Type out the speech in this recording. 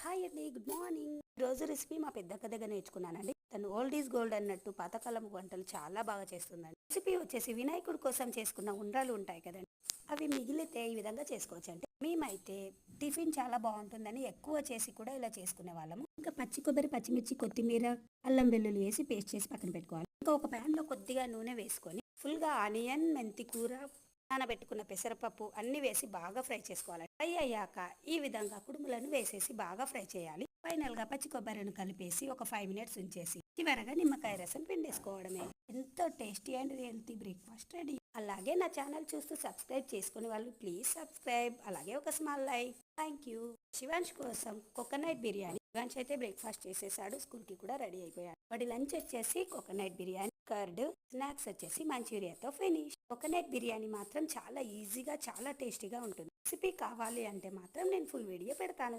Hi అండి, good morning. రోజు recipe మా పెద్దక్క దగ్గర నేర్చుకున్నానండి. తను ఓల్డ్ ఈజ్ గోల్డ్ అన్నట్టు పాతకాలం వంటలు చాలా బాగా చేస్తుందండి. రెసిపీ వచ్చేసి వినాయకుడి కోసం చేసుకున్న ఉండ్రాలు ఉంటాయి కదండి, అవి మిగిలితే ఈ విధంగా చేసుకోవచ్చు. అంటే మేమైతే టిఫిన్ చాలా బాగుంటుందని ఎక్కువ చేసి కూడా ఇలా చేసుకునే వాళ్ళము. ఇంకా పచ్చి కొబ్బరి, పచ్చిమిర్చి, కొత్తిమీర, అల్లం వెల్లుల్లి వేసి పేస్ట్ చేసి పక్కన పెట్టుకోవాలి. ఇంకా ఒక ప్యాన్లో కొద్దిగా నూనె వేసుకొని ఫుల్గా ఆనియన్, మెంతి కూర, నానబెట్టుకున్న పెసరపప్పు అన్ని వేసి బాగా ఫ్రై చేసుకోవాలి. ఫ్రై అయ్యాక ఈ విధంగా కుడుములను వేసేసి బాగా ఫ్రై చేయాలి. ఫైనల్ గా పచ్చి కొబ్బరిని కలిపేసి ఒక 5 మినిట్స్ ఉంచేసి చివరగా నిమ్మకాయ రసం పిండేసుకోవడమే. ఎంతో tasty and healthy breakfast ready. అలాగే నా ఛానల్ చూస్తూ సబ్స్క్రైబ్ చేసుకునే వాళ్ళు ప్లీజ్ సబ్స్క్రైబ్, అలాగే ఒక small like. Thank you. Shivansh కోసం కోకోనట్ బిర్యానీ. శివాంష్ అయితే బ్రేక్ఫాస్ట్ చేసేసాడు, స్కూల్ కి కూడా రెడీ అయిపోయాడు. వాడి లంచ్ వచ్చేసి కోకోనట్ బిర్యానీ, కర్డ్, స్నాక్స్ వచ్చేసి మంచూరియాతో ఫినిష్. కోకోనట్ బిర్యానీ మాత్రం చాలా ఈజీగా చాలా టేస్టీగా ఉంటుంది. రెసిపీ కావాలి అంటే మాత్రం నేను ఫుల్ వీడియో పెడతాను.